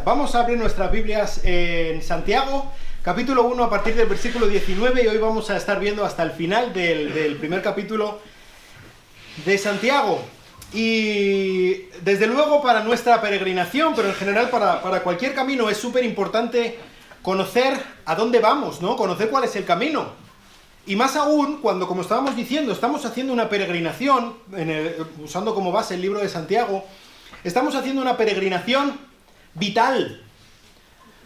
Vamos a abrir nuestras Biblias en Santiago, capítulo 1 a partir del versículo 19, y hoy vamos a estar viendo hasta el final del primer capítulo de Santiago. Y desde luego para nuestra peregrinación, pero en general para cualquier camino, es súper importante conocer a dónde vamos, ¿no? Conocer cuál es el camino. Y más aún cuando, como estábamos diciendo, estamos haciendo una peregrinación, usando como base el libro de Santiago, estamos haciendo una peregrinación vital,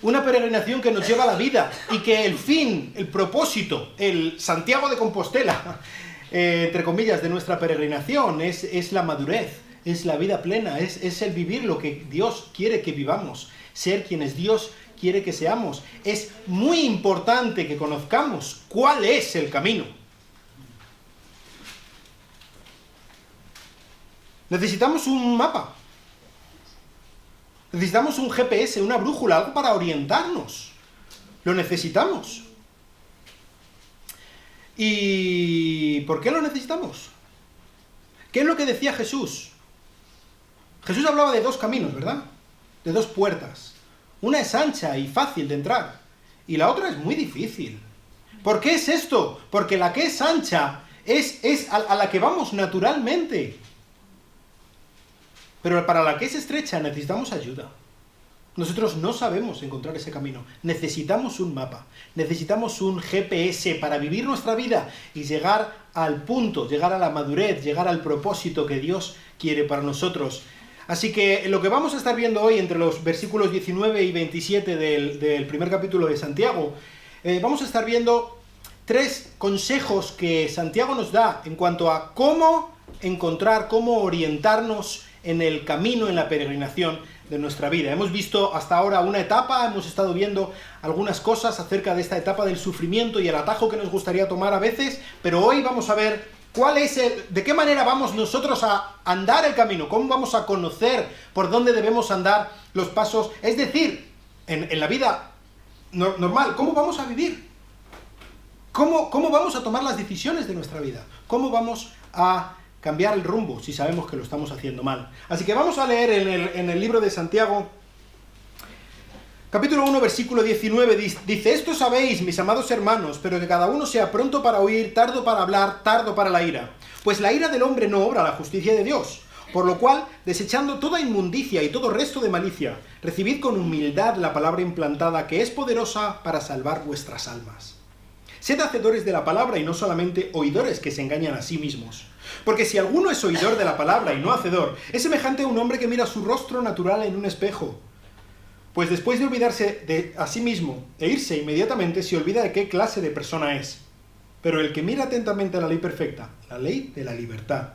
una peregrinación que nos lleva a la vida, y que el fin, el propósito, el Santiago de Compostela, entre comillas, de nuestra peregrinación es la madurez, es la vida plena, es el vivir lo que Dios quiere que vivamos, ser quienes Dios quiere que seamos. Es muy importante que conozcamos cuál es el camino. Necesitamos un mapa. Necesitamos un GPS, una brújula, algo para orientarnos. Lo necesitamos. ¿Y por qué lo necesitamos? ¿Qué es lo que decía Jesús? Jesús hablaba de dos caminos, ¿verdad? De dos puertas. Una es ancha y fácil de entrar, y la otra es muy difícil. ¿Por qué es esto? Porque la que es ancha es a la que vamos naturalmente. Pero para la que es estrecha necesitamos ayuda. Nosotros no sabemos encontrar ese camino. Necesitamos un mapa, necesitamos un GPS para vivir nuestra vida y llegar al punto, llegar a la madurez, llegar al propósito que Dios quiere para nosotros. Así que lo que vamos a estar viendo hoy entre los versículos 19 y 27 del primer capítulo de Santiago, vamos a estar viendo tres consejos que Santiago nos da en cuanto a cómo encontrar, cómo orientarnos en el camino, en la peregrinación de nuestra vida. Hemos visto hasta ahora una etapa, hemos estado viendo algunas cosas acerca de esta etapa del sufrimiento y el atajo que nos gustaría tomar a veces, pero hoy vamos a ver de qué manera vamos nosotros a andar el camino, cómo vamos a conocer por dónde debemos andar los pasos, es decir, en la vida normal, cómo vamos a vivir, cómo vamos a tomar las decisiones de nuestra vida, cómo vamos a cambiar el rumbo si sabemos que lo estamos haciendo mal. Así que vamos a leer en el libro de Santiago, capítulo 1, versículo 19, dice: esto sabéis, mis amados hermanos, pero que cada uno sea pronto para oír, tardo para hablar, tardo para la ira. Pues la ira del hombre no obra la justicia de Dios. Por lo cual, desechando toda inmundicia y todo resto de malicia, recibid con humildad la palabra implantada, que es poderosa para salvar vuestras almas. Sed hacedores de la palabra y no solamente oidores que se engañan a sí mismos. Porque si alguno es oidor de la palabra y no hacedor, es semejante a un hombre que mira su rostro natural en un espejo. Pues después de olvidarse de a sí mismo e irse inmediatamente, se olvida de qué clase de persona es. Pero el que mira atentamente a la ley perfecta, la ley de la libertad,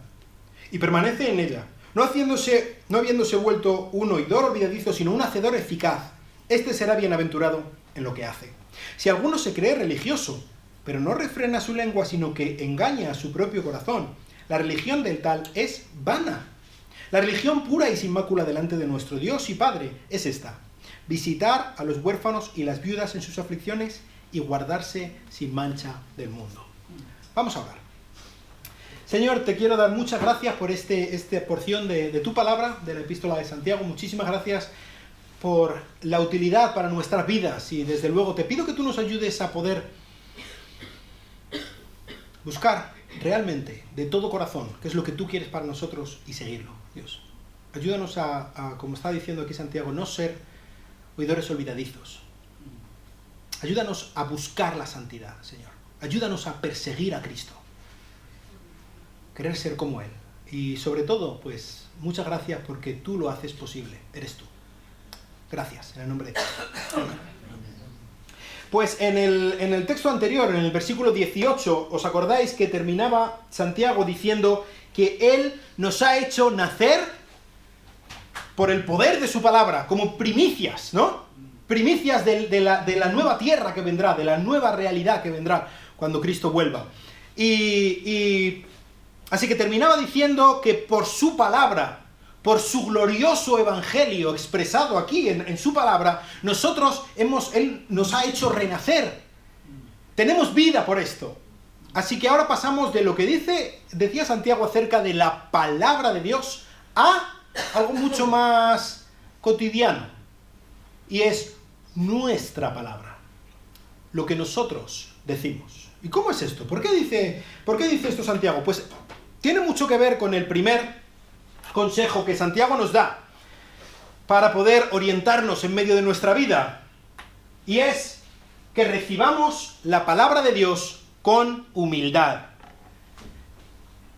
y permanece en ella, no habiéndose vuelto un oidor olvidadizo, sino un hacedor eficaz, este será bienaventurado en lo que hace. Si alguno se cree religioso, pero no refrena su lengua, sino que engaña a su propio corazón, la religión del tal es vana. La religión pura y sin mácula delante de nuestro Dios y Padre es esta: visitar a los huérfanos y las viudas en sus aflicciones y guardarse sin mancha del mundo. Vamos a orar. Señor, te quiero dar muchas gracias por esta porción de tu palabra, de la epístola de Santiago. Muchísimas gracias por la utilidad para nuestras vidas, y desde luego te pido que tú nos ayudes a poder buscar realmente, de todo corazón, qué es lo que tú quieres para nosotros y seguirlo, Dios. Ayúdanos a, como está diciendo aquí Santiago, no ser oidores olvidadizos. Ayúdanos a buscar la santidad, Señor. Ayúdanos a perseguir a Cristo. Querer ser como Él. Y sobre todo, pues, muchas gracias porque tú lo haces posible. Eres tú. Gracias, en el nombre de Cristo. Pues en el texto anterior, en el versículo 18, ¿os acordáis que terminaba Santiago diciendo que Él nos ha hecho nacer por el poder de su palabra, como primicias, ¿no? Primicias de la nueva tierra que vendrá, de la nueva realidad que vendrá cuando Cristo vuelva. Y así que terminaba diciendo que por su palabra, por su glorioso evangelio expresado aquí en su palabra, Él nos ha hecho renacer. Tenemos vida por esto. Así que ahora pasamos de lo que decía Santiago acerca de la palabra de Dios a algo mucho más cotidiano. y es nuestra palabra, lo que nosotros decimos. ¿Y cómo es esto? ¿Por qué dice esto Santiago? Pues tiene mucho que ver con el primer consejo que Santiago nos da para poder orientarnos en medio de nuestra vida, y es que recibamos la palabra de Dios con humildad.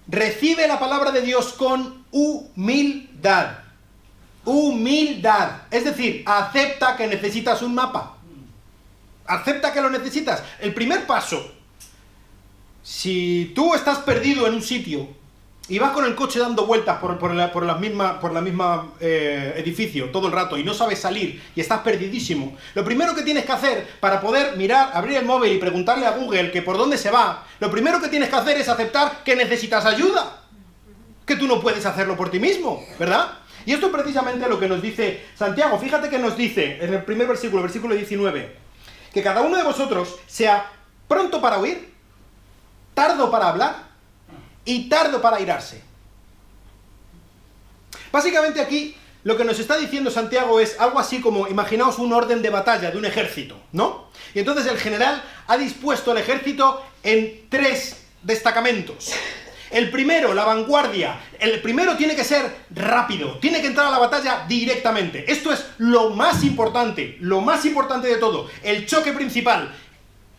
Recibe la palabra de Dios con humildad. Humildad. Es decir, acepta que necesitas un mapa. Acepta que lo necesitas. El primer paso, si tú estás perdido en un sitio y vas con el coche dando vueltas por la misma edificio todo el rato y no sabes salir y estás perdidísimo, lo primero que tienes que hacer para poder mirar, abrir el móvil y preguntarle a Google que por dónde se va, lo primero que tienes que hacer es aceptar que necesitas ayuda, que tú no puedes hacerlo por ti mismo, ¿verdad? Y esto es precisamente lo que nos dice Santiago. Fíjate que nos dice en el primer versículo, versículo 19, que cada uno de vosotros sea pronto para oír, tardo para hablar y tardo para airarse. Básicamente aquí lo que nos está diciendo Santiago es algo así como, imaginaos un orden de batalla de un ejército, ¿no? Y entonces el general ha dispuesto el ejército en 3 destacamentos. El primero, la vanguardia, el primero tiene que ser rápido, tiene que entrar a la batalla directamente. Esto es lo más importante de todo, el choque principal,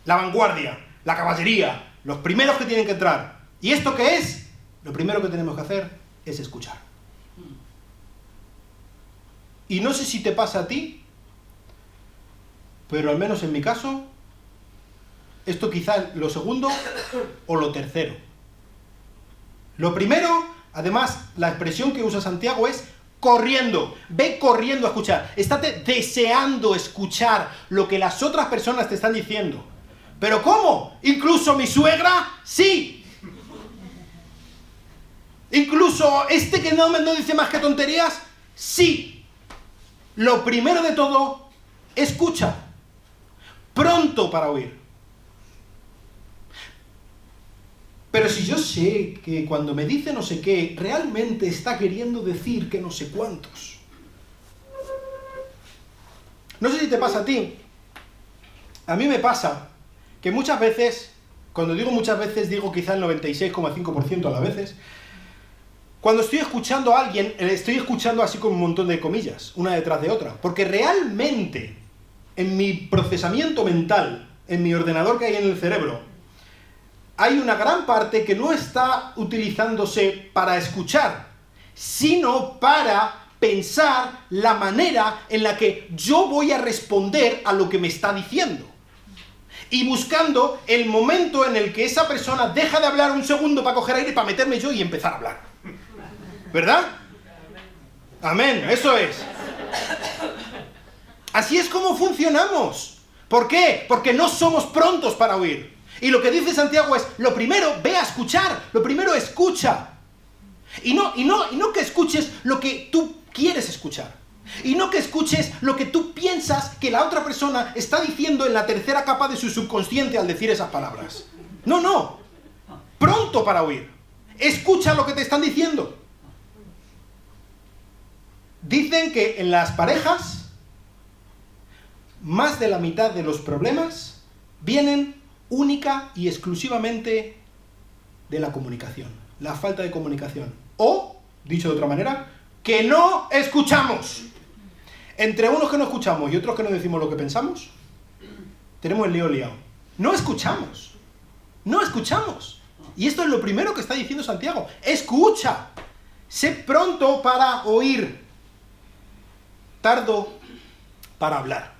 la vanguardia, la caballería, los primeros que tienen que entrar. ¿Y esto qué es? Lo primero que tenemos que hacer es escuchar. Y no sé si te pasa a ti, pero al menos en mi caso, esto quizá es lo segundo o lo tercero. Lo primero, además, la expresión que usa Santiago es corriendo. Ve corriendo a escuchar. Estate deseando escuchar lo que las otras personas te están diciendo. ¿Pero cómo? ¿Incluso mi suegra? Sí. ¿Incluso este que no dice más que tonterías? Sí. Lo primero de todo, escucha. Pronto para oír. Pero si yo sé que cuando me dice no sé qué, realmente está queriendo decir que no sé cuántos. No sé si te pasa a ti. A mí me pasa que muchas veces, cuando digo muchas veces, digo quizá el 96,5% a las veces, cuando estoy escuchando a alguien, estoy escuchando así con un montón de comillas, una detrás de otra. Porque realmente, en mi procesamiento mental, en mi ordenador que hay en el cerebro, hay una gran parte que no está utilizándose para escuchar, sino para pensar la manera en la que yo voy a responder a lo que me está diciendo. Y buscando el momento en el que esa persona deja de hablar un segundo para coger aire, para meterme yo y empezar a hablar. ¿Verdad? Amén, eso es. Así es como funcionamos. ¿Por qué? Porque no somos prontos para oír. Y lo que dice Santiago es, lo primero, ve a escuchar, lo primero escucha. Y no que escuches lo que tú quieres escuchar. Y no que escuches lo que tú piensas que la otra persona está diciendo en la tercera capa de su subconsciente al decir esas palabras. No. Pronto para oír. Escucha lo que te están diciendo. Dicen que en las parejas, más de la mitad de los problemas vienen única y exclusivamente de la comunicación, la falta de comunicación. O, dicho de otra manera, que no escuchamos. Entre unos que no escuchamos y otros que no decimos lo que pensamos, tenemos el lío liado. No escuchamos. Y esto es lo primero que está diciendo Santiago. Escucha. Sé pronto para oír. Tardo para hablar.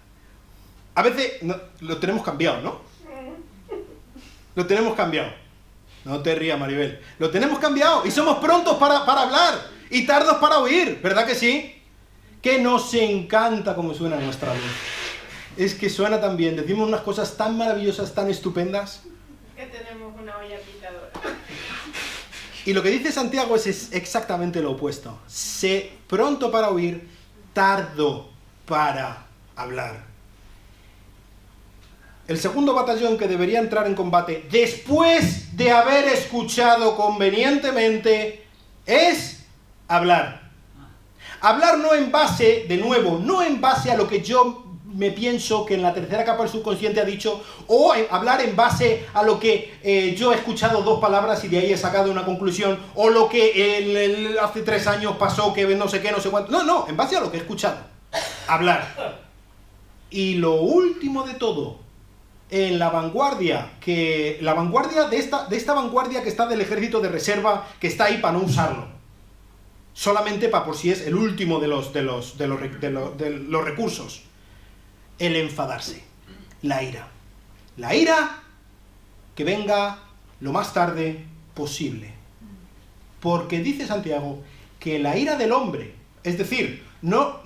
A veces lo tenemos cambiado, ¿no? Lo tenemos cambiado. No te rías, Maribel. Lo tenemos cambiado y somos prontos para hablar y tardos para oír, ¿verdad que sí? Que nos encanta cómo suena nuestra voz. Es que suena tan bien, decimos unas cosas tan maravillosas, tan estupendas. Que tenemos una olla pitadora. Y lo que dice Santiago es exactamente lo opuesto. Sé pronto para oír, tardo para hablar. El segundo batallón que debería entrar en combate después de haber escuchado convenientemente es hablar. Hablar no en base, de nuevo, no en base a lo que yo me pienso que en la tercera capa del subconsciente ha dicho, o hablar en base a lo que yo he escuchado 2 palabras y de ahí he sacado una conclusión, o lo que hace 3 años pasó, que no sé qué, no sé cuánto. No, en base a lo que he escuchado. Hablar. Y lo último de todo, en la vanguardia, de esta vanguardia que está del ejército de reserva, que está ahí para no usarlo. Solamente para por si es el último de los recursos. El enfadarse, la ira. La ira que venga lo más tarde posible. Porque dice Santiago que la ira del hombre, es decir, no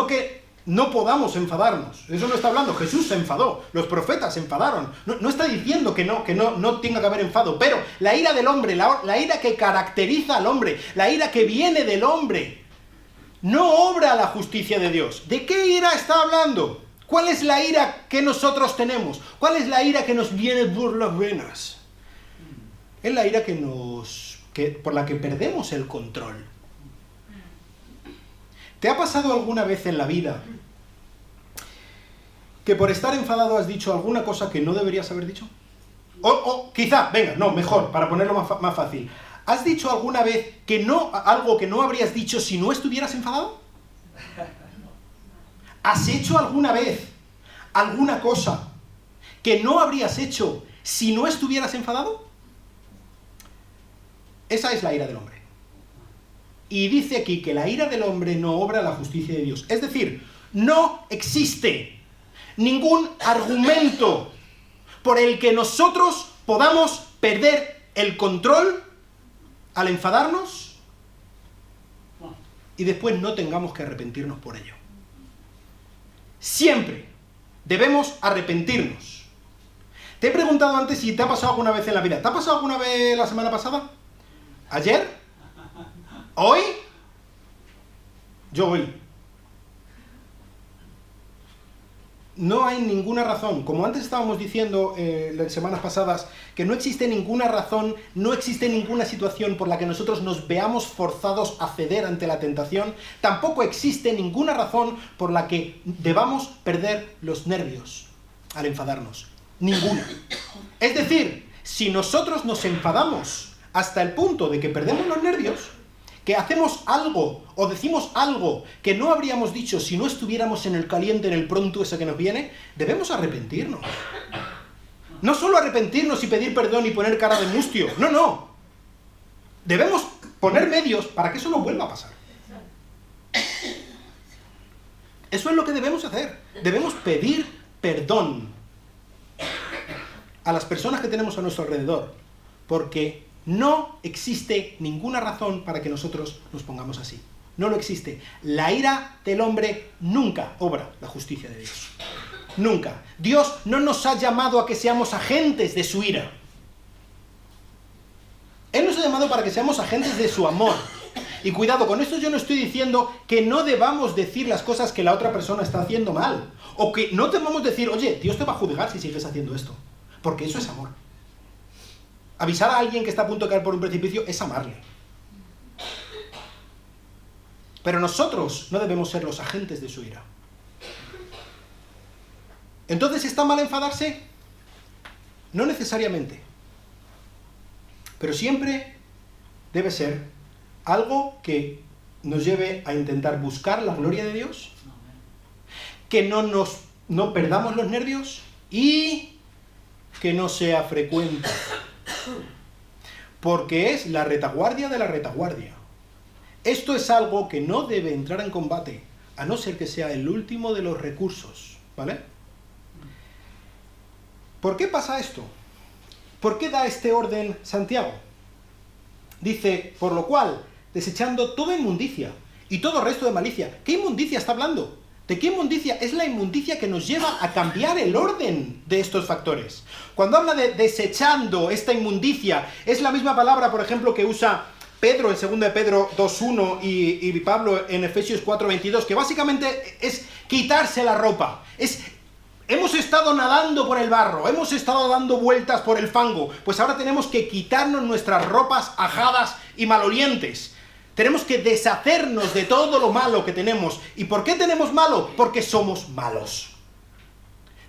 que no podamos enfadarnos, eso no está hablando, Jesús se enfadó, los profetas se enfadaron, no está diciendo que no tenga que haber enfado, pero la ira del hombre, la ira que caracteriza al hombre, la ira que viene del hombre, no obra la justicia de Dios. ¿De qué ira está hablando? ¿Cuál es la ira que nosotros tenemos? ¿Cuál es la ira que nos viene por las venas? Es la ira por la que perdemos el control. ¿Te ha pasado alguna vez en la vida que por estar enfadado has dicho alguna cosa que no deberías haber dicho? O quizá, venga, no, mejor, para ponerlo más fácil. ¿Has dicho alguna vez algo que no habrías dicho si no estuvieras enfadado? ¿Has hecho alguna vez alguna cosa que no habrías hecho si no estuvieras enfadado? Esa es la ira del hombre. Y dice aquí que la ira del hombre no obra la justicia de Dios. Es decir, no existe ningún argumento por el que nosotros podamos perder el control al enfadarnos y después no tengamos que arrepentirnos por ello. Siempre debemos arrepentirnos. Te he preguntado antes si te ha pasado alguna vez en la vida. ¿Te ha pasado alguna vez la semana pasada? ¿Ayer? ¿Hoy? Yo hoy. No hay ninguna razón, como antes estábamos diciendo las semanas pasadas, que no existe ninguna razón, no existe ninguna situación por la que nosotros nos veamos forzados a ceder ante la tentación, tampoco existe ninguna razón por la que debamos perder los nervios al enfadarnos. Ninguna. Es decir, si nosotros nos enfadamos hasta el punto de que perdemos los nervios, que hacemos algo o decimos algo que no habríamos dicho si no estuviéramos en el caliente, en el pronto ese que nos viene, debemos arrepentirnos. No solo arrepentirnos y pedir perdón y poner cara de mustio, no. Debemos poner medios para que eso no vuelva a pasar. Eso es lo que debemos hacer. Debemos pedir perdón a las personas que tenemos a nuestro alrededor, porque no existe ninguna razón para que nosotros nos pongamos así. No lo existe. La ira del hombre nunca obra la justicia de Dios. Nunca. Dios no nos ha llamado a que seamos agentes de su ira. Él nos ha llamado para que seamos agentes de su amor. Y cuidado, con esto yo no estoy diciendo que no debamos decir las cosas que la otra persona está haciendo mal. O que no debamos decir, oye, Dios te va a juzgar si sigues haciendo esto. Porque eso es amor. Avisar a alguien que está a punto de caer por un precipicio es amarle. Pero nosotros no debemos ser los agentes de su ira. ¿Entonces está mal enfadarse? No necesariamente. Pero siempre debe ser algo que nos lleve a intentar buscar la gloria de Dios, que no perdamos los nervios y que no sea frecuente. Porque es la retaguardia de la retaguardia. Esto es algo que no debe entrar en combate, a no ser que sea el último de los recursos, ¿vale? ¿Por qué pasa esto? ¿Por qué da este orden Santiago? Dice, por lo cual, desechando toda inmundicia y todo resto de malicia. ¿Qué inmundicia está hablando? ¿De qué inmundicia? Es la inmundicia que nos lleva a cambiar el orden de estos factores. Cuando habla de desechando esta inmundicia, es la misma palabra, por ejemplo, que usa Pedro en 2 de Pedro 2.1 y Pablo en Efesios 4.22, que básicamente es quitarse la ropa. Hemos estado nadando por el barro, hemos estado dando vueltas por el fango, pues ahora tenemos que quitarnos nuestras ropas ajadas y malolientes. Tenemos que deshacernos de todo lo malo que tenemos. ¿Y por qué tenemos malo? Porque somos malos.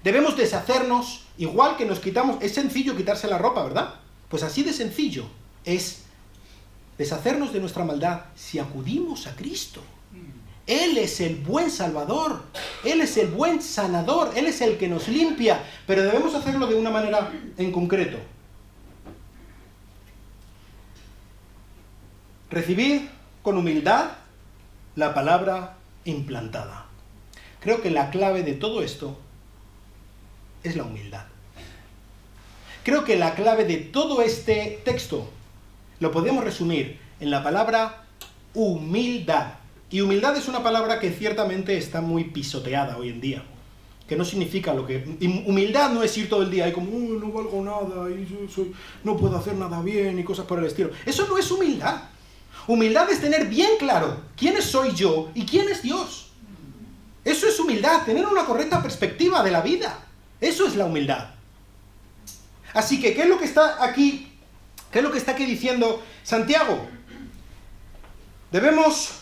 Debemos deshacernos, igual que nos quitamos... Es sencillo quitarse la ropa, ¿verdad? Pues así de sencillo es deshacernos de nuestra maldad si acudimos a Cristo. Él es el buen Salvador, Él es el buen sanador, Él es el que nos limpia, pero debemos hacerlo de una manera en concreto. Recibid con humildad la palabra implantada. Creo que la clave de todo esto es la humildad. Creo que la clave de todo este texto lo podemos resumir en la palabra humildad. Y humildad es una palabra que ciertamente está muy pisoteada hoy en día. Que no significa lo que... Humildad no es ir todo el día y como, no valgo nada, y no puedo hacer nada bien, y cosas por el estilo. Eso no es humildad. Humildad es tener bien claro quién soy yo y quién es Dios. Eso es humildad, tener una correcta perspectiva de la vida. Eso es la humildad. Así que, ¿qué es lo que está aquí? ¿Qué es lo que está aquí diciendo Santiago? Debemos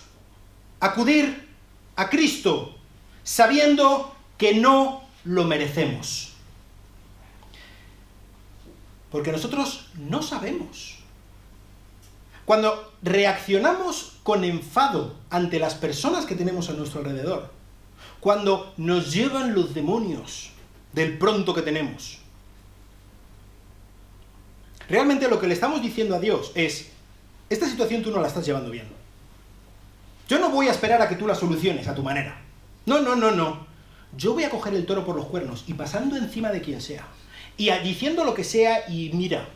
acudir a Cristo sabiendo que no lo merecemos. Porque nosotros no sabemos. Cuando reaccionamos con enfado ante las personas que tenemos a nuestro alrededor, cuando nos llevan los demonios del pronto que tenemos, realmente lo que le estamos diciendo a Dios es, esta situación tú no la estás llevando bien. Yo no voy a esperar a que tú la soluciones a tu manera. No. Yo voy a coger el toro por los cuernos y pasando encima de quien sea. Y diciendo lo que sea y mira,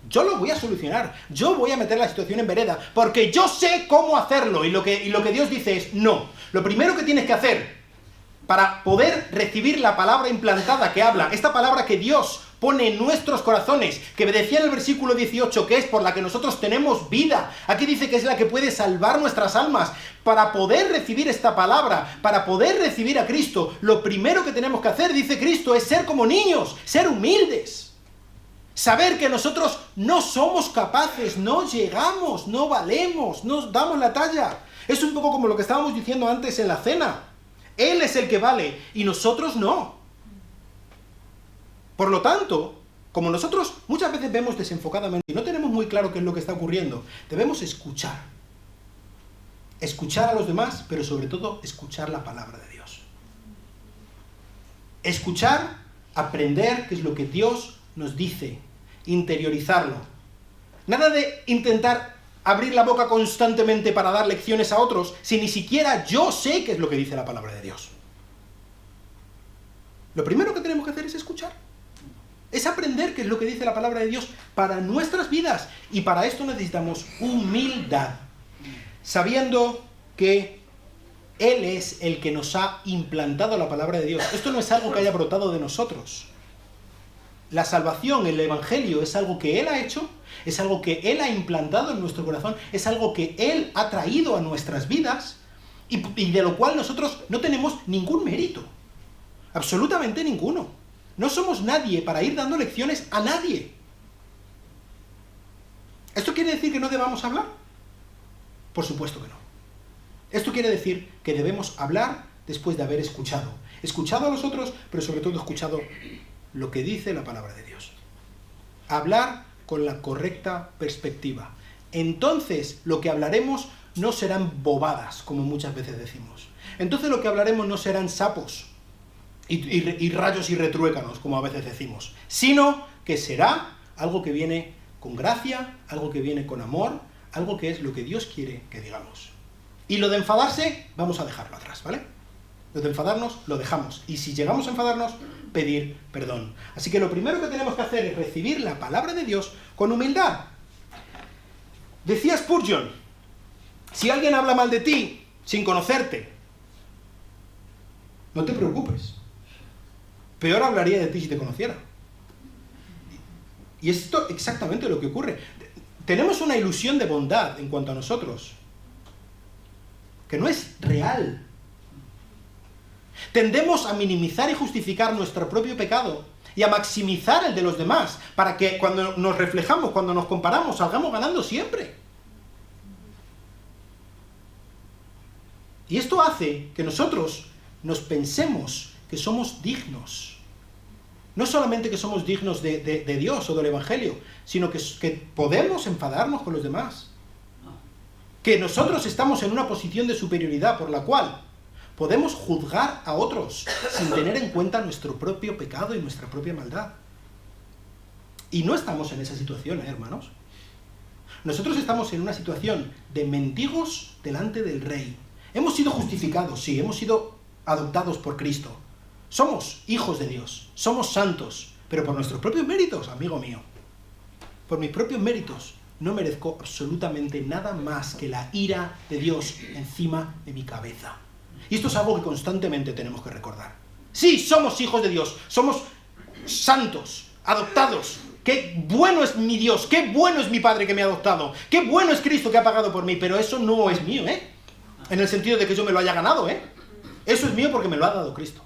yo lo voy a solucionar. Yo voy a meter la situación en vereda porque yo sé cómo hacerlo. Y lo que Dios dice es, no. Lo primero que tienes que hacer para poder recibir la palabra implantada que habla, esta palabra que Dios pone en nuestros corazones, que decía en el versículo 18, que es por la que nosotros tenemos vida. Aquí dice que es la que puede salvar nuestras almas. Para poder recibir esta palabra, para poder recibir a Cristo, lo primero que tenemos que hacer, dice Cristo, es ser como niños, ser humildes. Saber que nosotros no somos capaces, no llegamos, no valemos, no damos la talla. Es un poco como lo que estábamos diciendo antes en la cena. Él es el que vale y nosotros no. Por lo tanto, como nosotros muchas veces vemos desenfocadamente y no tenemos muy claro qué es lo que está ocurriendo, debemos escuchar. Escuchar a los demás, pero sobre todo escuchar la palabra de Dios. Escuchar, aprender qué es lo que Dios nos dice, interiorizarlo. Nada de intentar abrir la boca constantemente para dar lecciones a otros, si ni siquiera yo sé qué es lo que dice la palabra de Dios. Lo primero que tenemos que hacer es escuchar. Es aprender qué es lo que dice la palabra de Dios para nuestras vidas. Y para esto necesitamos humildad. Sabiendo que Él es el que nos ha implantado la palabra de Dios. Esto no es algo que haya brotado de nosotros. La salvación, el Evangelio, es algo que Él ha hecho, es algo que Él ha implantado en nuestro corazón, es algo que Él ha traído a nuestras vidas y de lo cual nosotros no tenemos ningún mérito. Absolutamente ninguno. No somos nadie para ir dando lecciones a nadie. ¿Esto quiere decir que no debamos hablar? Por supuesto que no. Esto quiere decir que debemos hablar después de haber escuchado. Escuchado a los otros, pero sobre todo escuchado lo que dice la palabra de Dios. Hablar con la correcta perspectiva. Entonces, lo que hablaremos no serán bobadas, como muchas veces decimos. Entonces lo que hablaremos no serán sapos y rayos y retruécanos, como a veces decimos, sino que será algo que viene con gracia, algo que viene con amor, algo que es lo que Dios quiere que digamos. Y lo de enfadarse, vamos a dejarlo atrás, ¿vale? Lo de enfadarnos, lo dejamos. Y si llegamos a enfadarnos, pedir perdón. Así que lo primero que tenemos que hacer es recibir la palabra de Dios con humildad. Decía Spurgeon, si alguien habla mal de ti, sin conocerte, no te preocupes. Peor hablaría de ti si te conociera. Y esto es exactamente lo que ocurre. Tenemos una ilusión de bondad en cuanto a nosotros, que no es real. Tendemos a minimizar y justificar nuestro propio pecado y a maximizar el de los demás, para que cuando nos reflejamos, cuando nos comparamos, salgamos ganando siempre. Y esto hace que nosotros nos pensemos que somos dignos. No solamente que somos dignos de Dios o del Evangelio, sino que podemos enfadarnos con los demás. Que nosotros estamos en una posición de superioridad por la cual podemos juzgar a otros sin tener en cuenta nuestro propio pecado y nuestra propia maldad. Y no estamos en esa situación, hermanos. Nosotros estamos en una situación de mendigos delante del Rey. Hemos sido justificados, sí, hemos sido adoptados por Cristo. Somos hijos de Dios, somos santos, pero por nuestros propios méritos, amigo mío. Por mis propios méritos no merezco absolutamente nada más que la ira de Dios encima de mi cabeza. Y esto es algo que constantemente tenemos que recordar. Sí, somos hijos de Dios, somos santos, adoptados. Qué bueno es mi Dios, qué bueno es mi Padre que me ha adoptado, qué bueno es Cristo que ha pagado por mí, pero eso no es mío, en el sentido de que yo me lo haya ganado, Eso es mío porque me lo ha dado Cristo.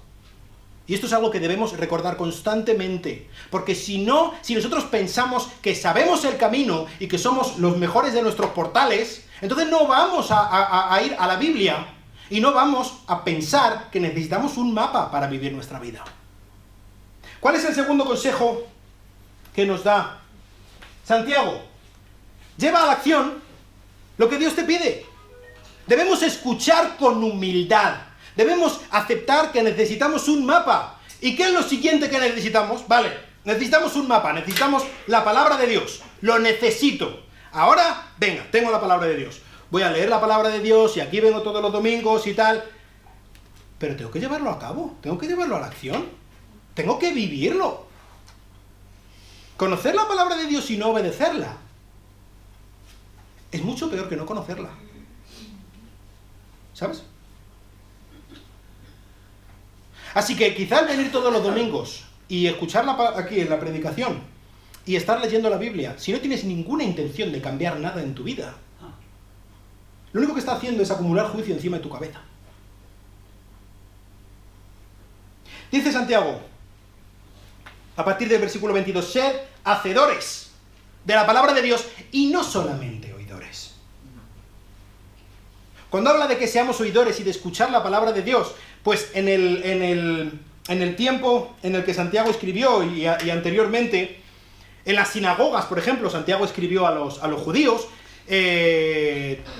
Y esto es algo que debemos recordar constantemente, porque si nosotros pensamos que sabemos el camino y que somos los mejores de nuestros portales, entonces no vamos a ir a la Biblia y no vamos a pensar que necesitamos un mapa para vivir nuestra vida. ¿Cuál es el segundo consejo que nos da Santiago? Lleva a la acción lo que Dios te pide. Debemos escuchar con humildad. Debemos aceptar que necesitamos un mapa. ¿Y qué es lo siguiente que necesitamos? Vale, necesitamos un mapa, necesitamos la palabra de Dios. Lo necesito. Ahora, venga, tengo la palabra de Dios. Voy a leer la palabra de Dios y aquí vengo todos los domingos y tal. Pero tengo que llevarlo a cabo, tengo que llevarlo a la acción. Tengo que vivirlo. Conocer la palabra de Dios y no obedecerla es mucho peor que no conocerla. ¿Sabes? Así que quizás venir todos los domingos y escucharla aquí en la predicación y estar leyendo la Biblia, si no tienes ninguna intención de cambiar nada en tu vida, lo único que está haciendo es acumular juicio encima de tu cabeza. Dice Santiago, a partir del versículo 22, sed hacedores de la palabra de Dios y no solamente oidores. Cuando habla de que seamos oidores y de escuchar la palabra de Dios, pues en el tiempo en el que Santiago escribió y anteriormente, en las sinagogas, por ejemplo, Santiago escribió a los judíos,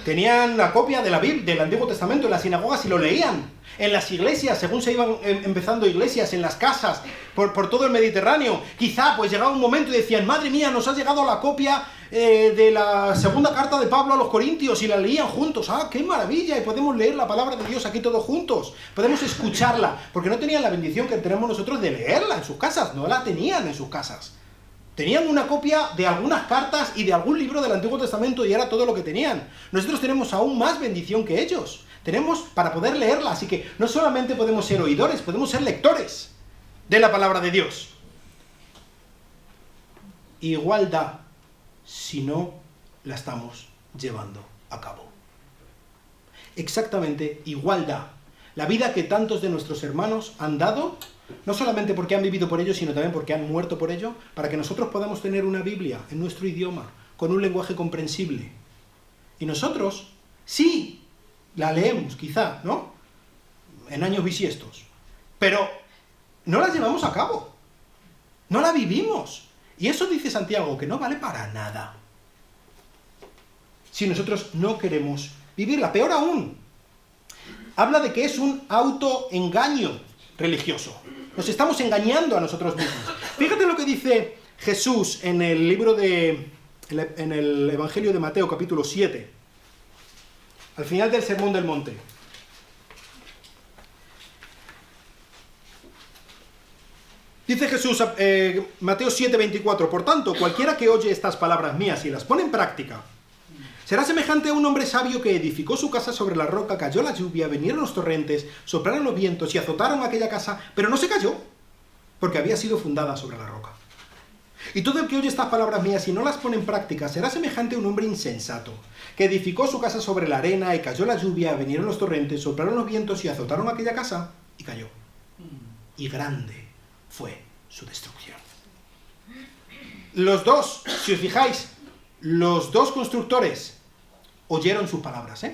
tenían la copia de la Biblia, del Antiguo Testamento en las sinagogas y lo leían. En las iglesias, según se iban empezando iglesias, en las casas, por todo el Mediterráneo, quizá pues llegaba un momento y decían, madre mía, nos ha llegado la copia de la segunda carta de Pablo a los Corintios, y la leían juntos. ¡Ah, qué maravilla! Y podemos leer la palabra de Dios aquí todos juntos, podemos escucharla, porque no tenían la bendición que tenemos nosotros de leerla en sus casas, no la tenían en sus casas. Tenían una copia de algunas cartas y de algún libro del Antiguo Testamento y era todo lo que tenían. Nosotros tenemos aún más bendición que ellos. Tenemos para poder leerla, así que no solamente podemos ser oidores, podemos ser lectores de la palabra de Dios. Igual da si no la estamos llevando a cabo. Exactamente igual da. La vida que tantos de nuestros hermanos han dado, no solamente porque han vivido por ello, sino también porque han muerto por ello, para que nosotros podamos tener una Biblia en nuestro idioma, con un lenguaje comprensible. Y nosotros, sí, la leemos, quizá, ¿no? En años bisiestos. Pero no la llevamos a cabo. No la vivimos. Y eso dice Santiago, que no vale para nada. Si nosotros no queremos vivirla. Peor aún, habla de que es un autoengaño religioso. Nos estamos engañando a nosotros mismos. Fíjate lo que dice Jesús en el libro en el Evangelio de Mateo, capítulo 7. Al final del Sermón del Monte. Dice Jesús, Mateo 7:24, por tanto, cualquiera que oye estas palabras mías y las pone en práctica, será semejante a un hombre sabio que edificó su casa sobre la roca, cayó la lluvia, vinieron los torrentes, soplaron los vientos y azotaron aquella casa, pero no se cayó, porque había sido fundada sobre la roca. Y todo el que oye estas palabras mías y no las pone en práctica será semejante a un hombre insensato, que edificó su casa sobre la arena y cayó la lluvia, vinieron los torrentes, soplaron los vientos y azotaron aquella casa y cayó. Y grande fue su destrucción. Los dos, si os fijáis, los dos constructores oyeron sus palabras,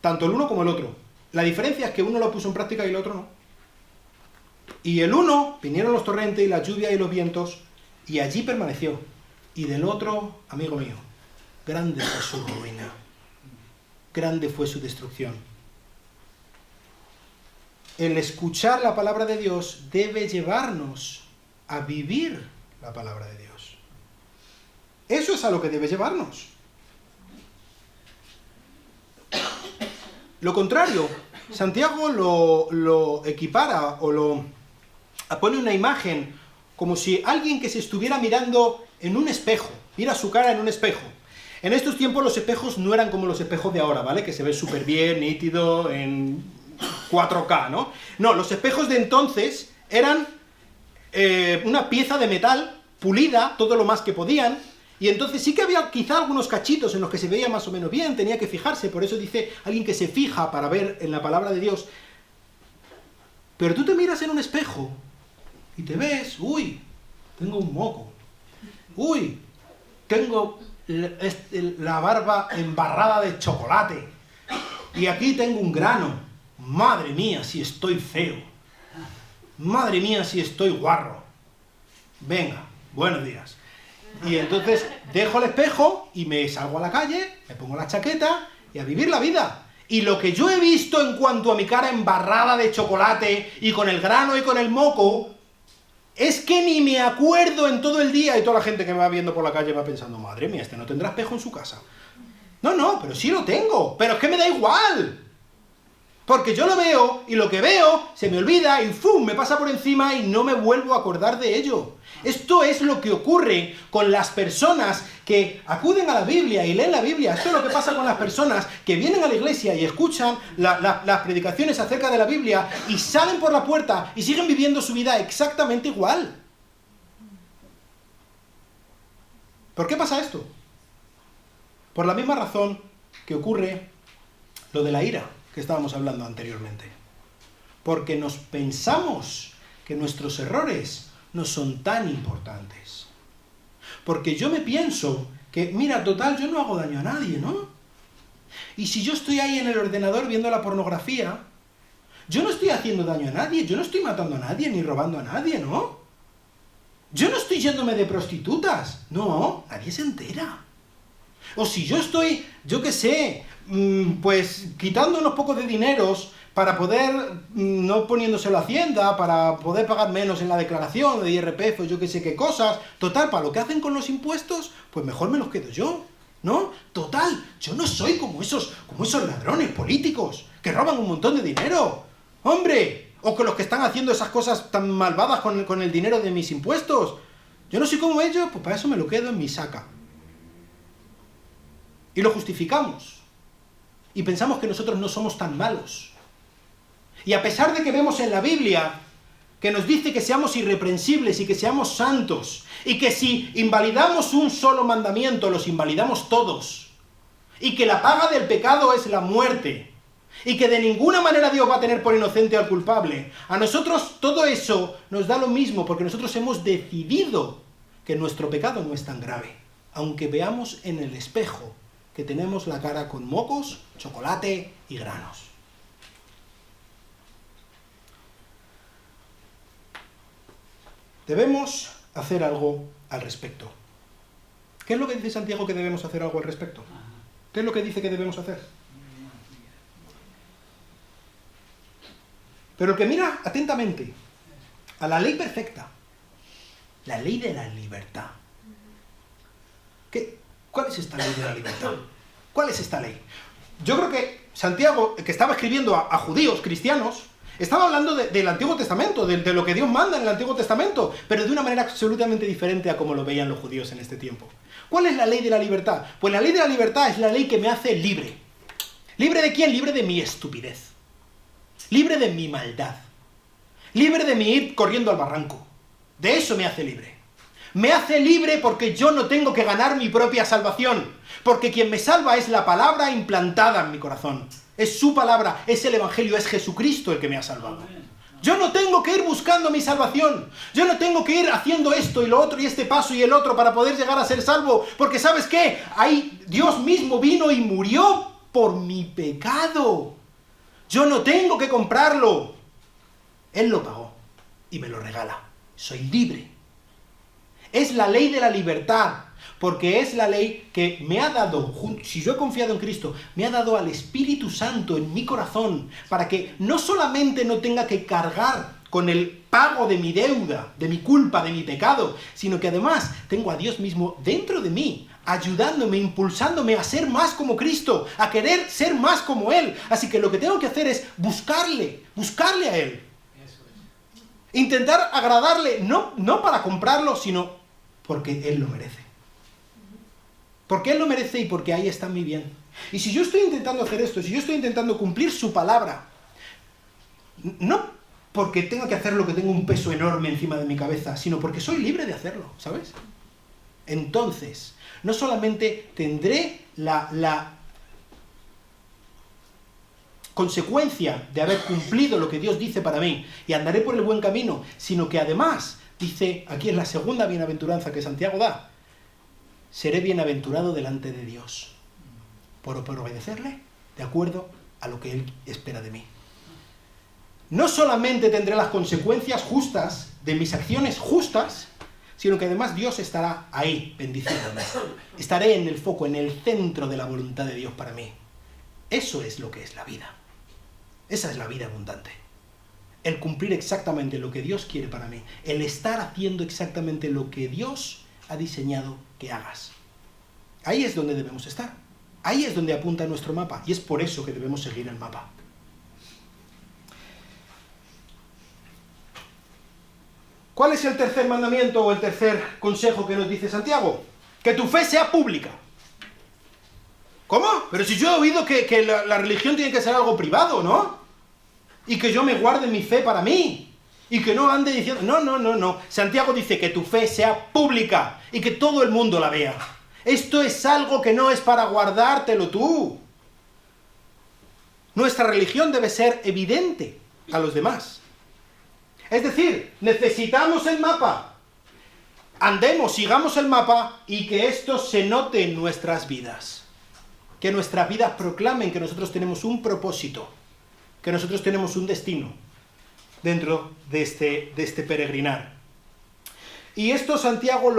tanto el uno como el otro. La diferencia es que uno lo puso en práctica y el otro no. Y el uno, vinieron los torrentes y la lluvia y los vientos, y allí permaneció. Y del otro, amigo mío, grande fue su ruina, grande fue su destrucción. El escuchar la palabra de Dios debe llevarnos a vivir la palabra de Dios. Eso es a lo que debe llevarnos. Lo contrario, Santiago lo equipara o lo pone una imagen como si alguien que se estuviera mirando en un espejo, mira su cara en un espejo. En estos tiempos los espejos no eran como los espejos de ahora, ¿vale? Que se ve súper bien, nítido, en 4K, ¿no? No, los espejos de entonces eran una pieza de metal pulida, todo lo más que podían, y entonces sí que había quizá algunos cachitos en los que se veía más o menos bien, tenía que fijarse, por eso dice alguien que se fija para ver en la palabra de Dios. Pero tú te miras en un espejo y te ves, uy, tengo un moco, uy, tengo la barba embarrada de chocolate, y aquí tengo un grano, madre mía si estoy feo, madre mía si estoy guarro, venga, buenos días. Y entonces dejo el espejo y me salgo a la calle, me pongo la chaqueta y a vivir la vida. Y lo que yo he visto en cuanto a mi cara embarrada de chocolate y con el grano y con el moco, es que ni me acuerdo en todo el día, y toda la gente que me va viendo por la calle va pensando, madre mía, este no tendrá espejo en su casa. No, pero sí lo tengo, pero es que me da igual. Porque yo lo veo, y lo que veo se me olvida, y ¡fum!, me pasa por encima y no me vuelvo a acordar de ello. Esto es lo que ocurre con las personas que acuden a la Biblia y leen la Biblia. Esto es lo que pasa con las personas que vienen a la iglesia y escuchan las predicaciones acerca de la Biblia y salen por la puerta y siguen viviendo su vida exactamente igual. ¿Por qué pasa esto? Por la misma razón que ocurre lo de la ira que estábamos hablando anteriormente. Porque nos pensamos que nuestros errores no son tan importantes. Porque yo me pienso que, mira, total, yo no hago daño a nadie, ¿no? Y si yo estoy ahí en el ordenador viendo la pornografía, yo no estoy haciendo daño a nadie, yo no estoy matando a nadie ni robando a nadie, ¿no? Yo no estoy yéndome de prostitutas, no, nadie se entera. O si yo estoy, yo qué sé, pues quitando unos pocos de dineros para poder, no poniéndoselo a Hacienda, para poder pagar menos en la declaración de IRPF o yo qué sé qué cosas, total, para lo que hacen con los impuestos, pues mejor me los quedo yo, ¿no? Total, yo no soy como esos ladrones políticos que roban un montón de dinero, ¡hombre! O que los que están haciendo esas cosas tan malvadas con el dinero de mis impuestos. Yo no soy como ellos, pues para eso me lo quedo en mi saca. Y lo justificamos. Y pensamos que nosotros no somos tan malos. Y a pesar de que vemos en la Biblia que nos dice que seamos irreprensibles y que seamos santos, y que si invalidamos un solo mandamiento, los invalidamos todos, y que la paga del pecado es la muerte, y que de ninguna manera Dios va a tener por inocente al culpable, a nosotros todo eso nos da lo mismo, porque nosotros hemos decidido que nuestro pecado no es tan grave, aunque veamos en el espejo que tenemos la cara con mocos, chocolate y granos. Debemos hacer algo al respecto. ¿Qué es lo que dice Santiago que debemos hacer algo al respecto? ¿Qué es lo que dice que debemos hacer? Pero el que mira atentamente a la ley perfecta, la ley de la libertad. ¿Cuál es esta ley de la libertad? ¿Cuál es esta ley? Yo creo que Santiago, que estaba escribiendo a judíos, cristianos, estaba hablando del Antiguo Testamento, de lo que Dios manda en el Antiguo Testamento, pero de una manera absolutamente diferente a como lo veían los judíos en este tiempo. ¿Cuál es la ley de la libertad? Pues la ley de la libertad es la ley que me hace libre. ¿Libre de quién? Libre de mi estupidez. Libre de mi maldad. Libre de mi ir corriendo al barranco. De eso me hace libre. Me hace libre porque yo no tengo que ganar mi propia salvación. Porque quien me salva es la palabra implantada en mi corazón. Es su palabra, es el Evangelio, es Jesucristo el que me ha salvado. Yo no tengo que ir buscando mi salvación. Yo no tengo que ir haciendo esto y lo otro y este paso y el otro para poder llegar a ser salvo. Porque ¿sabes qué? Ahí Dios mismo vino y murió por mi pecado. Yo no tengo que comprarlo. Él lo pagó y me lo regala. Soy libre. Es la ley de la libertad, porque es la ley que me ha dado, si yo he confiado en Cristo, me ha dado al Espíritu Santo en mi corazón, para que no solamente no tenga que cargar con el pago de mi deuda, de mi culpa, de mi pecado, sino que además tengo a Dios mismo dentro de mí, ayudándome, impulsándome a ser más como Cristo, a querer ser más como Él. Así que lo que tengo que hacer es buscarle a Él. Intentar agradarle, no para comprarlo, sino porque Él lo merece. Porque Él lo merece y porque ahí está mi bien. Y si yo estoy intentando hacer esto, si yo estoy intentando cumplir su palabra, no porque tenga que hacerlo que tengo un peso enorme encima de mi cabeza, sino porque soy libre de hacerlo, ¿sabes? Entonces, no solamente tendré la consecuencia de haber cumplido lo que Dios dice para mí y andaré por el buen camino, sino que además, dice, aquí es la segunda bienaventuranza que Santiago da, seré bienaventurado delante de Dios por obedecerle de acuerdo a lo que Él espera de mí. No solamente tendré las consecuencias justas de mis acciones justas, sino que además Dios estará ahí bendiciéndome. Estaré en el foco, en el centro de la voluntad de Dios para mí. Eso es lo que es la vida. Esa es la vida abundante. El cumplir exactamente lo que Dios quiere para mí. El estar haciendo exactamente lo que Dios ha diseñado que hagas. Ahí es donde debemos estar. Ahí es donde apunta nuestro mapa. Y es por eso que debemos seguir el mapa. ¿Cuál es el tercer mandamiento o el tercer consejo que nos dice Santiago? Que tu fe sea pública. ¿Cómo? Pero si yo he oído que la religión tiene que ser algo privado, ¿no? Y que yo me guarde mi fe para mí. Y que no ande diciendo... No. Santiago dice que tu fe sea pública y que todo el mundo la vea. Esto es algo que no es para guardártelo tú. Nuestra religión debe ser evidente a los demás. Es decir, necesitamos el mapa. Andemos, sigamos el mapa y que esto se note en nuestras vidas. Que nuestras vidas proclamen que nosotros tenemos un propósito, que nosotros tenemos un destino dentro de este peregrinar. Y esto Santiago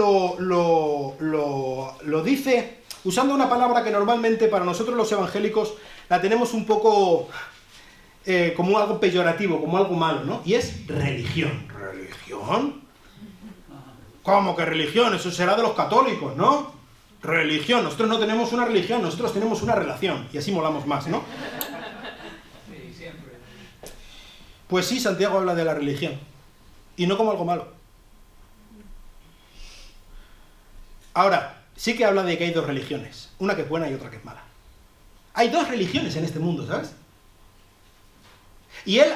lo dice usando una palabra que normalmente para nosotros los evangélicos la tenemos un poco como algo peyorativo, como algo malo, ¿no? Y es religión. ¿Religión? ¿Cómo que religión? Eso será de los católicos, ¿no? Religión. Nosotros no tenemos una religión, nosotros tenemos una relación. Y así molamos más, ¿no? Sí, siempre. Pues sí, Santiago habla de la religión. Y no como algo malo. Ahora, sí que habla de que hay dos religiones. Una que es buena y otra que es mala. Hay dos religiones en este mundo, ¿sabes? Y él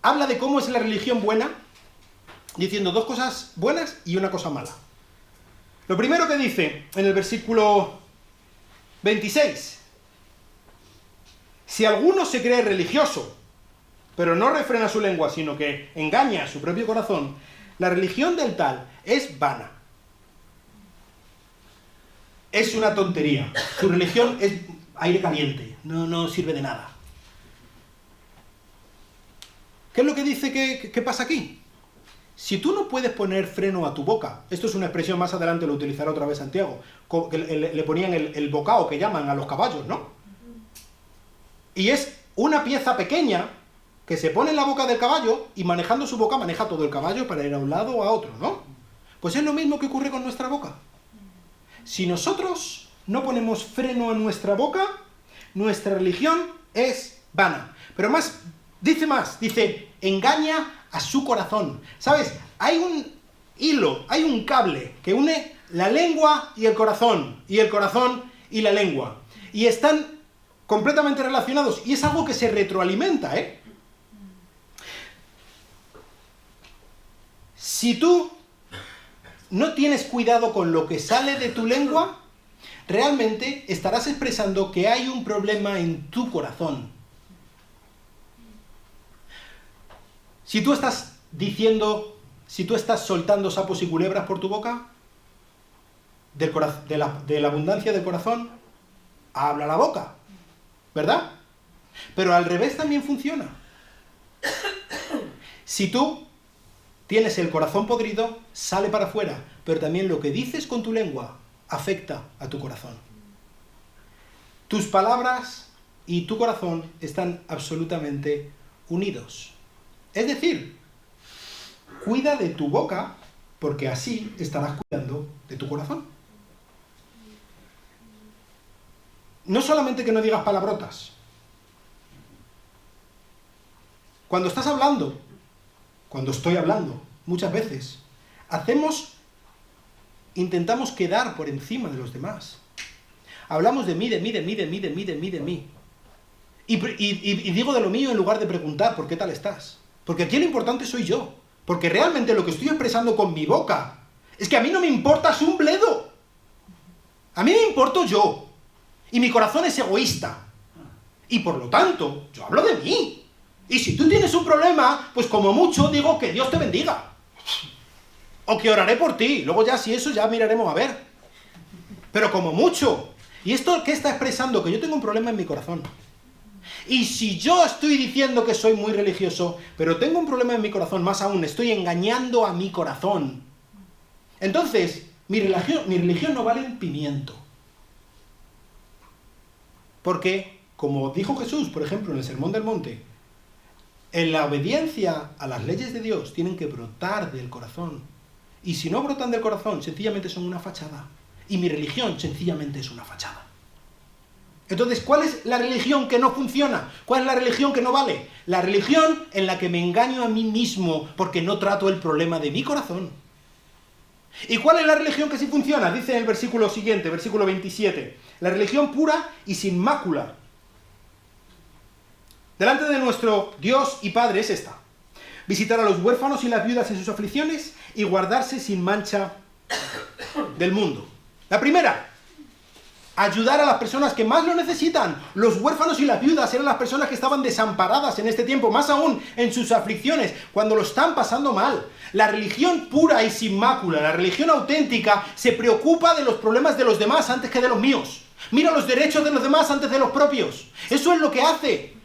habla de cómo es la religión buena, diciendo dos cosas buenas y una cosa mala. Lo primero que dice en el versículo 26. Si alguno se cree religioso, pero no refrena su lengua, sino que engaña a su propio corazón, la religión del tal es vana. Es una tontería. Su religión es aire caliente, no sirve de nada. ¿Qué es lo que dice que pasa aquí? Si tú no puedes poner freno a tu boca, esto es una expresión más adelante, lo utilizará otra vez Santiago, que le ponían el bocao que llaman a los caballos, ¿no? Y es una pieza pequeña que se pone en la boca del caballo y manejando su boca maneja todo el caballo para ir a un lado o a otro, ¿no? Pues es lo mismo que ocurre con nuestra boca. Si nosotros no ponemos freno a nuestra boca, nuestra religión es vana. Pero dice, engaña a su corazón. ¿Sabes? Hay un hilo, hay un cable que une la lengua y el corazón y la lengua. Y están completamente relacionados. Y es algo que se retroalimenta, ¿eh? Si tú no tienes cuidado con lo que sale de tu lengua, realmente estarás expresando que hay un problema en tu corazón. Si tú estás soltando sapos y culebras por tu boca, de la abundancia del corazón, habla la boca. ¿verdad? Pero al revés también funciona. Si tú tienes el corazón podrido, sale para afuera, pero también lo que dices con tu lengua afecta a tu corazón. Tus palabras y tu corazón están absolutamente unidos. Es decir, cuida de tu boca, porque así estarás cuidando de tu corazón. No solamente que no digas palabrotas. Cuando estás hablando, cuando estoy hablando, muchas veces, intentamos quedar por encima de los demás. Hablamos de mí, de mí, de mí, de mí, de mí, de mí, de mí. Y digo de lo mío en lugar de preguntar por qué tal estás. Porque aquí lo importante soy yo. Porque realmente lo que estoy expresando con mi boca es que a mí no me importas un bledo. A mí me importo yo. Y mi corazón es egoísta. Y por lo tanto, yo hablo de mí. Y si tú tienes un problema, pues como mucho digo que Dios te bendiga. O que oraré por ti. Luego ya si eso ya miraremos a ver. Pero como mucho. ¿Y esto qué está expresando? Que yo tengo un problema en mi corazón. Y si yo estoy diciendo que soy muy religioso, pero tengo un problema en mi corazón, más aún, estoy engañando a mi corazón. Entonces, mi religión no vale un pimiento. Porque, como dijo Jesús, por ejemplo, en el Sermón del Monte, en la obediencia a las leyes de Dios tienen que brotar del corazón. Y si no brotan del corazón, sencillamente son una fachada. Y mi religión sencillamente es una fachada. Entonces, ¿cuál es la religión que no funciona? ¿Cuál es la religión que no vale? La religión en la que me engaño a mí mismo porque no trato el problema de mi corazón. ¿Y cuál es la religión que sí funciona? Dice en el versículo siguiente, versículo 27. La religión pura y sin mácula delante de nuestro Dios y Padre es esta: visitar a los huérfanos y las viudas en sus aflicciones y guardarse sin mancha del mundo. La primera, ayudar a las personas que más lo necesitan. Los huérfanos y las viudas eran las personas que estaban desamparadas en este tiempo, más aún en sus aflicciones, cuando lo están pasando mal. La religión pura y sin mácula, la religión auténtica, se preocupa de los problemas de los demás antes que de los míos. Mira los derechos de los demás antes de los propios. Eso es lo que hace.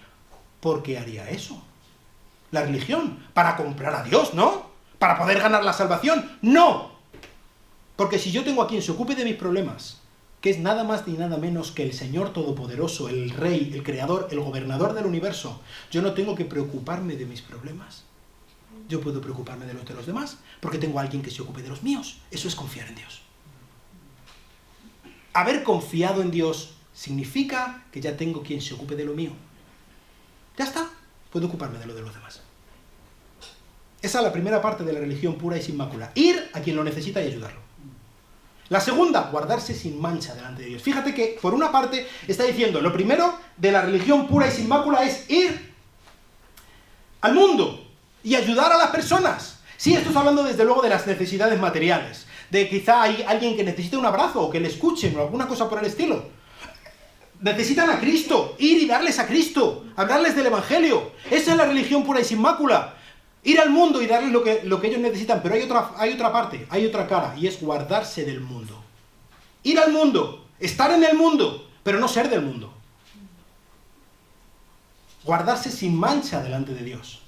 ¿Por qué haría eso? La religión, para comprar a Dios, ¿no? Para poder ganar la salvación, ¡no! Porque si yo tengo a quien se ocupe de mis problemas, que es nada más ni nada menos que el Señor Todopoderoso, el Rey, el Creador, el Gobernador del universo, yo no tengo que preocuparme de mis problemas. Yo puedo preocuparme de los demás, porque tengo a alguien que se ocupe de los míos. Eso es confiar en Dios. Haber confiado en Dios significa que ya tengo quien se ocupe de lo mío. Ya está, puedo ocuparme de los demás. Esa es la primera parte de la religión pura y sin mácula. Ir a quien lo necesita y ayudarlo. La segunda, guardarse sin mancha delante de Dios. Fíjate que, por una parte, está diciendo, lo primero de la religión pura y sin mácula es ir al mundo y ayudar a las personas. Sí, esto está hablando desde luego de las necesidades materiales. De quizá hay alguien que necesite un abrazo, o que le escuchen, o alguna cosa por el estilo. Necesitan a Cristo, ir y darles a Cristo, hablarles del Evangelio. Esa es la religión pura y sin mácula. Ir al mundo y darles lo que ellos necesitan, pero hay otra parte, hay otra cara, y es guardarse del mundo. Ir al mundo, estar en el mundo, pero no ser del mundo. Guardarse sin mancha delante de Dios.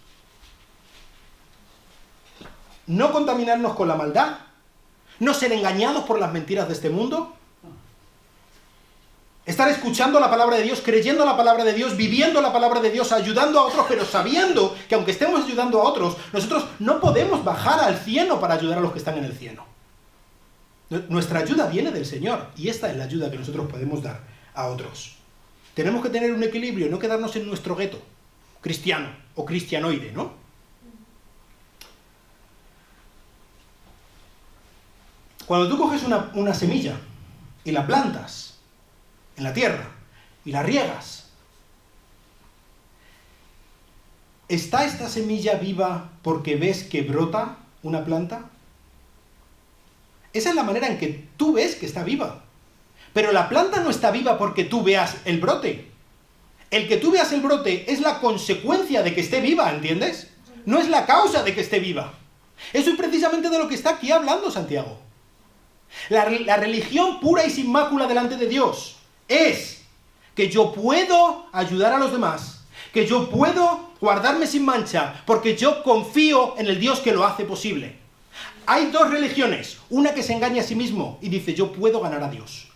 No contaminarnos con la maldad, no ser engañados por las mentiras de este mundo. Estar escuchando la palabra de Dios, creyendo la palabra de Dios, viviendo la palabra de Dios, ayudando a otros, pero sabiendo que aunque estemos ayudando a otros, nosotros no podemos bajar al cielo para ayudar a los que están en el cielo. Nuestra ayuda viene del Señor, y esta es la ayuda que nosotros podemos dar a otros. Tenemos que tener un equilibrio, no quedarnos en nuestro gueto cristiano o cristianoide, ¿no? Cuando tú coges una semilla y la plantas en la tierra y la riegas, ¿está esta semilla viva porque ves que brota una planta? Esa es la manera en que tú ves que está viva. Pero la planta no está viva porque tú veas el brote. El que tú veas el brote es la consecuencia de que esté viva, ¿entiendes? No es la causa de que esté viva. Eso es precisamente de lo que está aquí hablando Santiago. La religión pura y sin mácula delante de Dios es que yo puedo ayudar a los demás, que yo puedo guardarme sin mancha, porque yo confío en el Dios que lo hace posible. Hay dos religiones, una que se engaña a sí mismo y dice, yo puedo ganar a Dios,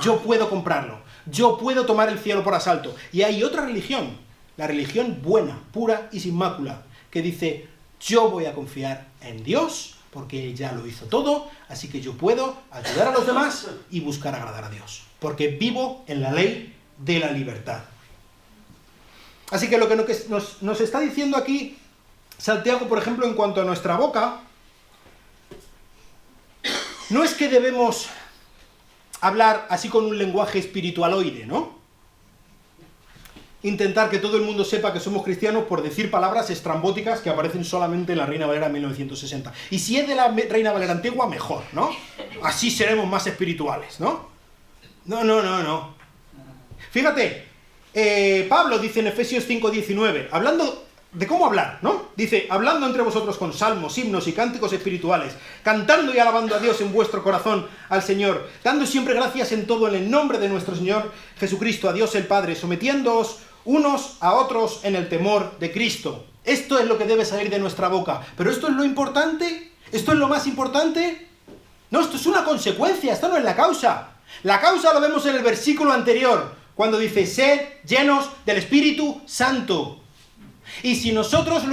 yo puedo comprarlo, yo puedo tomar el cielo por asalto. Y hay otra religión, la religión buena, pura y sin mácula, que dice, yo voy a confiar en Dios, porque Él ya lo hizo todo, así que yo puedo ayudar a los demás y buscar agradar a Dios, porque vivo en la ley de la libertad. Así que lo que nos está diciendo aquí Santiago, por ejemplo, en cuanto a nuestra boca, no es que debemos hablar así con un lenguaje espiritualoide, ¿no? Intentar que todo el mundo sepa que somos cristianos por decir palabras estrambóticas que aparecen solamente en la Reina Valera 1960. Y si es de la Reina Valera antigua, mejor, ¿no? Así seremos más espirituales, ¿no? No. Fíjate, Pablo dice en Efesios 5:19, hablando de cómo hablar, ¿no? Dice, hablando entre vosotros con salmos, himnos y cánticos espirituales, cantando y alabando a Dios en vuestro corazón al Señor, dando siempre gracias en todo en el nombre de nuestro Señor Jesucristo, a Dios el Padre, sometiéndoos unos a otros en el temor de Cristo. Esto es lo que debe salir de nuestra boca. ¿Pero esto es lo importante? ¿Esto es lo más importante? No, esto es una consecuencia, esto no es la causa. La causa lo vemos en el versículo anterior, cuando dice, sed llenos del Espíritu Santo. Y si nosotros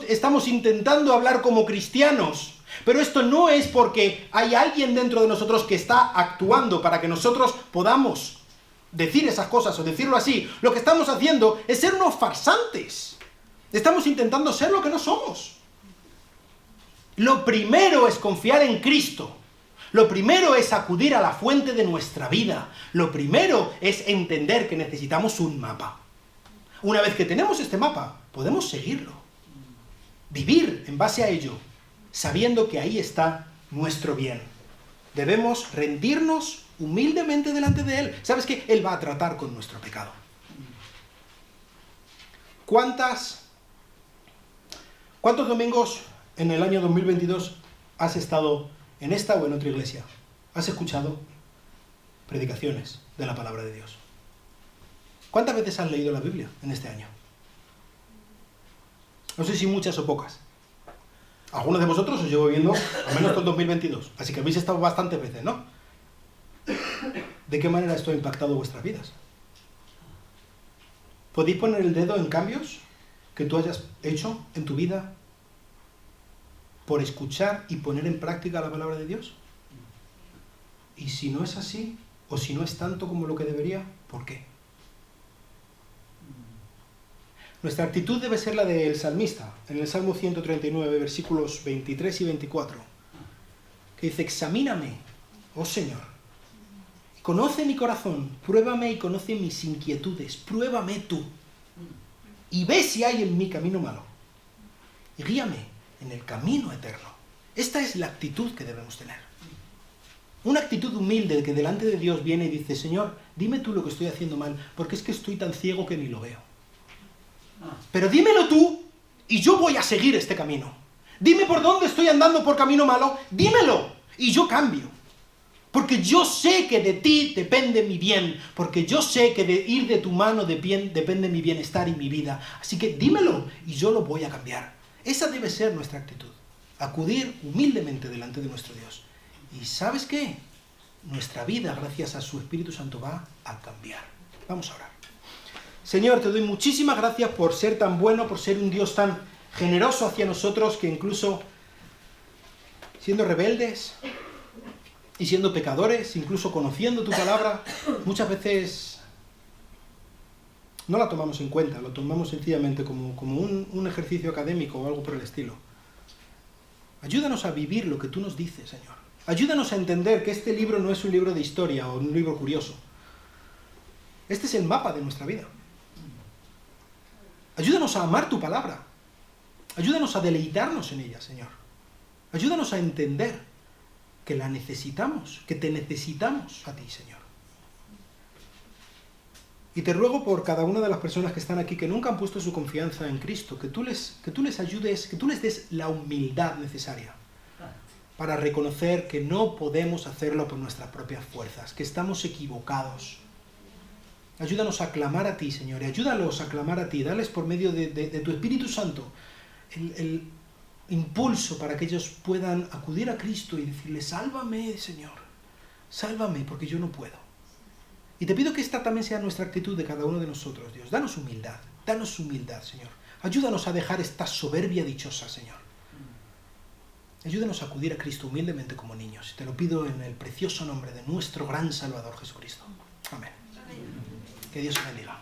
estamos intentando hablar como cristianos, pero esto no es porque hay alguien dentro de nosotros que está actuando para que nosotros podamos decir esas cosas o decirlo así, lo que estamos haciendo es ser unos farsantes. Estamos intentando ser lo que no somos. Lo primero es confiar en Cristo. Lo primero es acudir a la fuente de nuestra vida. Lo primero es entender que necesitamos un mapa. Una vez que tenemos este mapa, podemos seguirlo. Vivir en base a ello, sabiendo que ahí está nuestro bien. Debemos rendirnos humildemente delante de Él. ¿Sabes qué? Él va a tratar con nuestro pecado. ¿Cuántos domingos en el año 2022 has estado en esta o en otra iglesia? ¿Has escuchado predicaciones de la palabra de Dios? ¿Cuántas veces has leído la Biblia en este año? No sé si muchas o pocas. Algunos de vosotros os llevo viendo al menos todo el 2022, así que habéis estado bastantes veces, ¿no? ¿De qué manera esto ha impactado vuestras vidas? ¿Podéis poner el dedo en cambios que tú hayas hecho en tu vida por escuchar y poner en práctica la palabra de Dios? Y si no es así, o si no es tanto como lo que debería, ¿por qué? Nuestra actitud debe ser la del salmista, en el Salmo 139, versículos 23 y 24, que dice, examíname, oh Señor, conoce mi corazón, pruébame y conoce mis inquietudes, pruébame tú, y ve si hay en mí camino malo, y guíame en el camino eterno. Esta es la actitud que debemos tener. Una actitud humilde que delante de Dios viene y dice, Señor, dime tú lo que estoy haciendo mal, porque es que estoy tan ciego que ni lo veo. Pero dímelo tú y yo voy a seguir este camino. Dime por dónde estoy andando por camino malo, dímelo y yo cambio. Porque yo sé que de ti depende mi bien, porque yo sé que de ir de tu mano depende mi bienestar y mi vida. Así que dímelo y yo lo voy a cambiar. Esa debe ser nuestra actitud. Acudir humildemente delante de nuestro Dios. ¿Y sabes qué? Nuestra vida, gracias a su Espíritu Santo, va a cambiar. Vamos a orar. Señor, te doy muchísimas gracias por ser tan bueno, por ser un Dios tan generoso hacia nosotros, que incluso siendo rebeldes y siendo pecadores, incluso conociendo tu palabra, muchas veces no la tomamos en cuenta, lo tomamos sencillamente como un ejercicio académico o algo por el estilo. Ayúdanos a vivir lo que tú nos dices, Señor. Ayúdanos a entender que este libro no es un libro de historia o un libro curioso. Este es el mapa de nuestra vida. Ayúdanos a amar tu palabra. Ayúdanos a deleitarnos en ella, Señor. Ayúdanos a entender que la necesitamos, que te necesitamos a ti, Señor. Y te ruego por cada una de las personas que están aquí, que nunca han puesto su confianza en Cristo, que tú les ayudes, que tú les des la humildad necesaria para reconocer que no podemos hacerlo por nuestras propias fuerzas, que estamos equivocados, Ayúdanos a clamar a ti, Señor, y ayúdalos a clamar a ti. Dales por medio de tu Espíritu Santo el impulso para que ellos puedan acudir a Cristo y decirle, sálvame, Señor, sálvame, porque yo no puedo. Y te pido que esta también sea nuestra actitud de cada uno de nosotros, Dios. Danos humildad, Señor. Ayúdanos a dejar esta soberbia dichosa, Señor. Ayúdanos a acudir a Cristo humildemente como niños. Te lo pido en el precioso nombre de nuestro gran Salvador Jesucristo. Amén. Que Dios te bendiga.